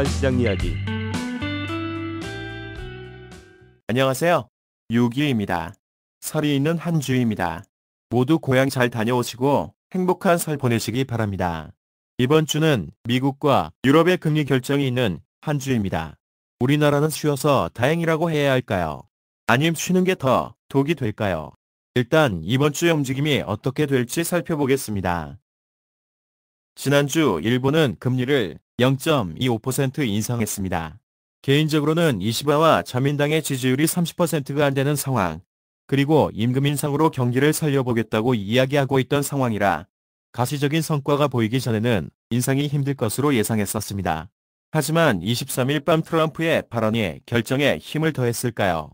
global 시장 이야기. 안녕하세요. 유기입니다. 설이 있는 한 주입니다. 모두 고향 잘 다녀오시고 행복한 설 보내시기 바랍니다. 이번 주는 미국과 유럽의 금리 결정이 있는 한 주입니다. 우리나라는 쉬어서 다행이라고 해야 할까요? 아님 쉬는 게 더 독이 될까요? 일단 이번 주의 움직임이 어떻게 될지 살펴보겠습니다. 지난주 일본은 금리를 0.25% 인상했습니다. 개인적으로는 이시바와 자민당의 지지율이 30%가 안 되는 상황, 그리고 임금 인상으로 경기를 살려보겠다고 이야기하고 있던 상황이라 가시적인 성과가 보이기 전에는 인상이 힘들 것으로 예상했었습니다. 하지만 23일 밤 트럼프의 발언이 결정에 힘을 더했을까요?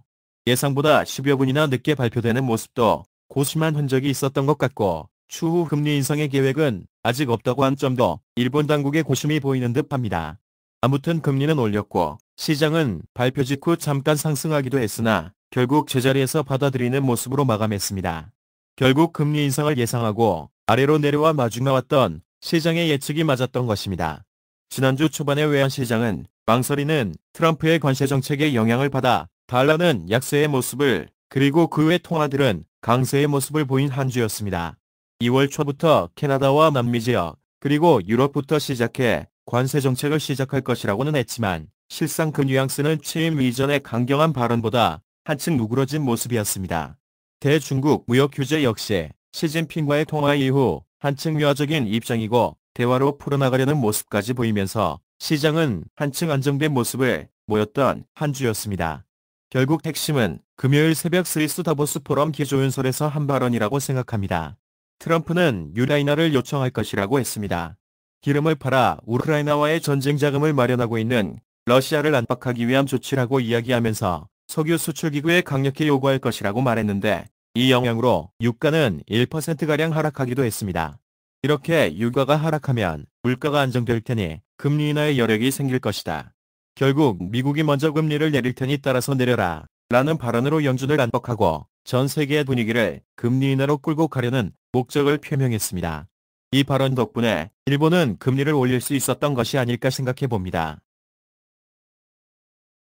예상보다 10여 분이나 늦게 발표되는 모습도 고심한 흔적이 있었던 것 같고, 추후 금리 인상의 계획은 아직 없다고 한 점도 일본 당국의 고심이 보이는 듯합니다. 아무튼 금리는 올렸고 시장은 발표 직후 잠깐 상승하기도 했으나 결국 제자리에서 받아들이는 모습으로 마감했습니다. 결국 금리 인상을 예상하고 아래로 내려와 마중나왔던 시장의 예측이 맞았던 것입니다. 지난주 초반의 외환시장은 망설이는 트럼프의 관세 정책에 영향을 받아 달러는 약세의 모습을, 그리고 그 외 통화들은 강세의 모습을 보인 한 주였습니다. 2월 초부터 캐나다와 남미 지역, 그리고 유럽부터 시작해 관세 정책을 시작할 것이라고는 했지만 실상 그 뉘앙스는 취임 이전의 강경한 발언보다 한층 누그러진 모습이었습니다. 대중국 무역 규제 역시 시진핑과의 통화 이후 한층 유화적인 입장이고 대화로 풀어나가려는 모습까지 보이면서 시장은 한층 안정된 모습을 보였던 한 주였습니다. 결국 핵심은 금요일 새벽 스위스 다보스 포럼 기조연설에서 한 발언이라고 생각합니다. 트럼프는 유라이나를 요청할 것이라고 했습니다. 기름을 팔아 우크라이나와의 전쟁 자금을 마련하고 있는 러시아를 안팎하기 위한 조치라고 이야기하면서 석유 수출기구에 강력히 요구할 것이라고 말했는데, 이 영향으로 유가는 1%가량 하락하기도 했습니다. 이렇게 유가가 하락하면 물가가 안정될 테니 금리 인하의 여력이 생길 것이다. 결국 미국이 먼저 금리를 내릴 테니 따라서 내려라 라는 발언으로 연준을 안팎하고 전 세계의 분위기를 금리 인하로 끌고 가려는 목적을 표명했습니다. 이 발언 덕분에 일본은 금리를 올릴 수 있었던 것이 아닐까 생각해봅니다.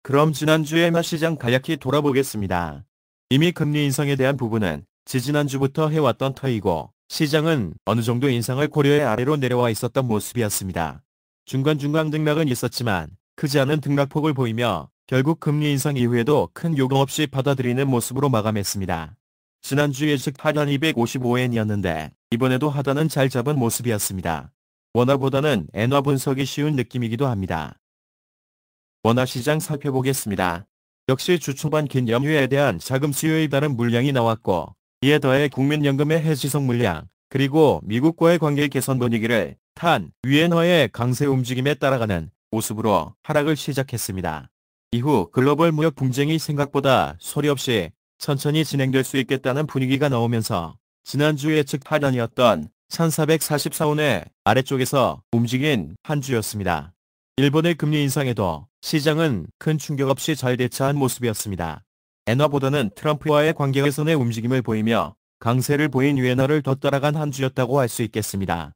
그럼 지난주의 시장 간략히 돌아보겠습니다. 이미 금리 인상에 대한 부분은 지지난주부터 해왔던 터이고 시장은 어느 정도 인상을 고려해 아래로 내려와 있었던 모습이었습니다. 중간중간 등락은 있었지만 크지 않은 등락폭을 보이며 결국 금리 인상 이후에도 큰 요동 없이 받아들이는 모습으로 마감했습니다. 지난주 예측 하단 255엔이었는데 이번에도 하단은 잘 잡은 모습이었습니다. 원화보다는 엔화 분석이 쉬운 느낌이기도 합니다. 원화 시장 살펴보겠습니다. 역시 주 초반 긴 연휴에 대한 자금 수요에 따른 물량이 나왔고, 이에 더해 국민연금의 해지성 물량, 그리고 미국과의 관계 개선 분위기를 탄 위엔화의 강세 움직임에 따라가는 모습으로 하락을 시작했습니다. 이후 글로벌 무역 분쟁이 생각보다 소리 없이 천천히 진행될 수 있겠다는 분위기가 나오면서 지난주 예측 하단이었던 1444원의 아래쪽에서 움직인 한 주였습니다. 일본의 금리 인상에도 시장은 큰 충격 없이 잘 대처한 모습이었습니다. 엔화보다는 트럼프와의 관계 개선의 움직임을 보이며 강세를 보인 위엔화를 더 따라간 한 주였다고 할 수 있겠습니다.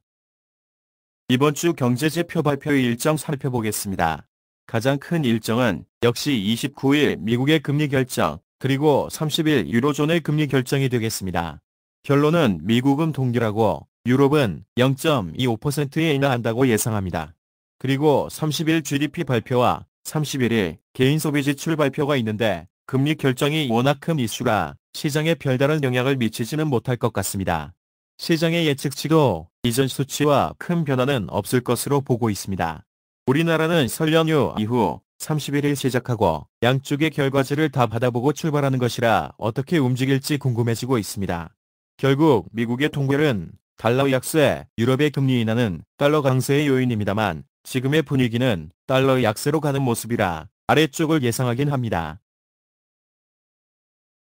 이번 주 경제지표 발표 일정 살펴보겠습니다. 가장 큰 일정은 역시 29일 미국의 금리 결정, 그리고 30일 유로존의 금리 결정이 되겠습니다. 결론은 미국은 동결하고 유럽은 0.25%에 인하한다고 예상합니다. 그리고 30일 GDP 발표와 31일 개인소비 지출 발표가 있는데 금리 결정이 워낙 큰 이슈라 시장에 별다른 영향을 미치지는 못할 것 같습니다. 시장의 예측치도 이전 수치와 큰 변화는 없을 것으로 보고 있습니다. 우리나라는 설 연휴 이후 31일 시작하고 양쪽의 결과지를 다 받아보고 출발하는 것이라 어떻게 움직일지 궁금해지고 있습니다. 결국 미국의 동결은 달러 약세, 유럽의 금리 인하는 달러 강세의 요인입니다만 지금의 분위기는 달러 약세로 가는 모습이라 아래쪽을 예상하긴 합니다.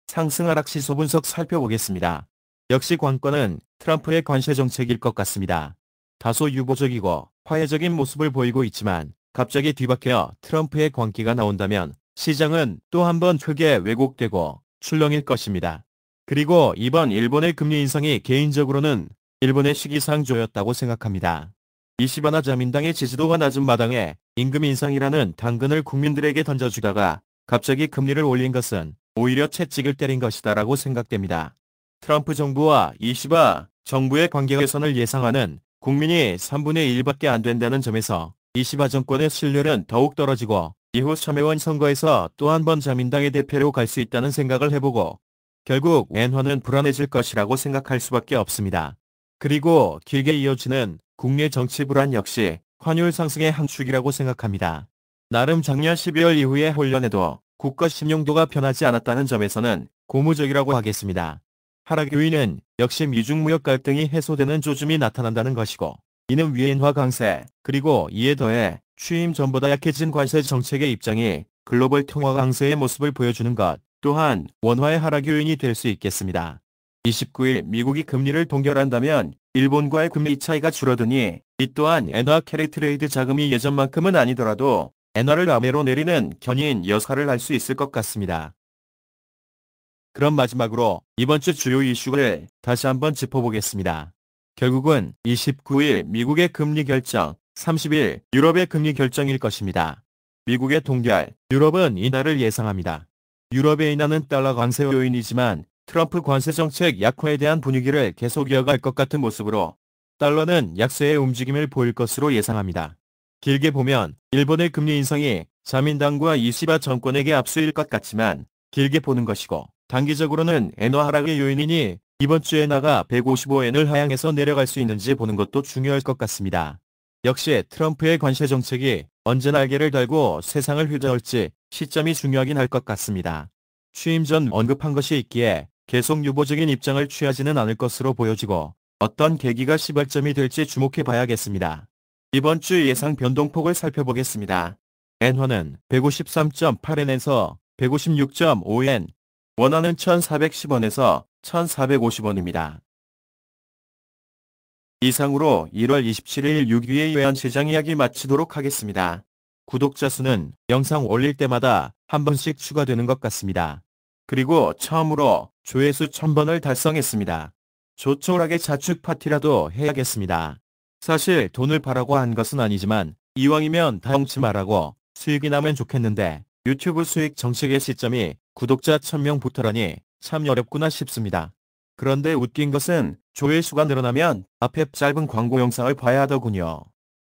상승 하락 시소 분석 살펴보겠습니다. 역시 관건은 트럼프의 관세 정책일 것 같습니다. 다소 유보적이고 화해적인 모습을 보이고 있지만 갑자기 뒤바뀌어 트럼프의 광기가 나온다면 시장은 또 한 번 크게 왜곡되고 출렁일 것입니다. 그리고 이번 일본의 금리 인상이 개인적으로는 일본의 시기상조였다고 생각합니다. 이시바나 자민당의 지지도가 낮은 마당에 임금 인상이라는 당근을 국민들에게 던져주다가 갑자기 금리를 올린 것은 오히려 채찍을 때린 것이다라고 생각됩니다. 트럼프 정부와 이시바 정부의 관계 개선을 예상하는 국민이 3분의 1밖에 안 된다는 점에서 이시바 정권의 신뢰는 더욱 떨어지고 이후 참의원 선거에서 또 한 번 자민당의 대표로 갈 수 있다는 생각을 해보고 결국 엔화는 불안해질 것이라고 생각할 수밖에 없습니다. 그리고 길게 이어지는 국내 정치 불안 역시 환율 상승의 한 축이라고 생각합니다. 나름 작년 12월 이후의 혼란에도 국가 신용도가 변하지 않았다는 점에서는 고무적이라고 하겠습니다. 하락 요인은 역시 미중 무역 갈등이 해소되는 조짐이 나타난다는 것이고 이는 위엔화 강세 그리고 이에 더해 취임 전보다 약해진 관세 정책의 입장이 글로벌 통화 강세의 모습을 보여주는 것 또한 원화의 하락 요인이 될 수 있겠습니다. 29일 미국이 금리를 동결한다면 일본과의 금리 차이가 줄어드니 이 또한 엔화 캐리 트레이드 자금이 예전만큼은 아니더라도 엔화를 아래로 내리는 견인 역할을 할 수 있을 것 같습니다. 그럼 마지막으로 이번 주 주요 이슈를 다시 한번 짚어보겠습니다. 결국은 29일 미국의 금리 결정, 30일 유럽의 금리 결정일 것입니다. 미국의 동결, 유럽은 이날을 예상합니다. 유럽의 인하는 달러 관세 요인이지만 트럼프 관세 정책 약화에 대한 분위기를 계속 이어갈 것 같은 모습으로 달러는 약세의 움직임을 보일 것으로 예상합니다. 길게 보면 일본의 금리 인상이 자민당과 이시바 정권에게 압수일 것 같지만 길게 보는 것이고 단기적으로는 엔화 하락의 요인이니 이번 주에 엔화가 155엔을 하향해서 내려갈 수 있는지 보는 것도 중요할 것 같습니다. 역시 트럼프의 관세 정책이 언제 날개를 달고 세상을 휘저을지 시점이 중요하긴 할 것 같습니다. 취임 전 언급한 것이 있기에 계속 유보적인 입장을 취하지는 않을 것으로 보여지고 어떤 계기가 시발점이 될지 주목해 봐야겠습니다. 이번 주 예상 변동폭을 살펴보겠습니다. 엔화는 153.8엔에서 156.5엔, 원화는 1,410원에서 1,450원입니다. 이상으로 1월 27일 6위의 외환시장 이야기 마치도록 하겠습니다. 구독자 수는 영상 올릴 때마다 한 번씩 추가되는 것 같습니다. 그리고 처음으로 조회수 1000번을 달성했습니다. 조촐하게 자축 파티라도 해야겠습니다. 사실 돈을 바라고 한 것은 아니지만 이왕이면 다 엉치 말하고 수익이 나면 좋겠는데 유튜브 수익 정책의 시점이 구독자 1000명부터라니 참 어렵구나 싶습니다. 그런데 웃긴 것은 조회수가 늘어나면 앞에 짧은 광고 영상을 봐야 하더군요.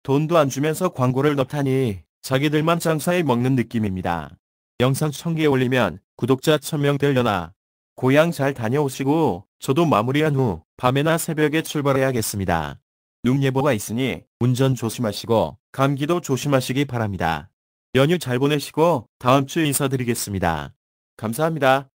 돈도 안 주면서 광고를 넣다니 자기들만 장사해 먹는 느낌입니다. 영상 1000개 올리면 구독자 1000명 되려나. 고향 잘 다녀오시고 저도 마무리한 후 밤에나 새벽에 출발해야겠습니다. 눈 예보가 있으니 운전 조심하시고 감기도 조심하시기 바랍니다. 연휴 잘 보내시고 다음 주에 인사드리겠습니다. 감사합니다.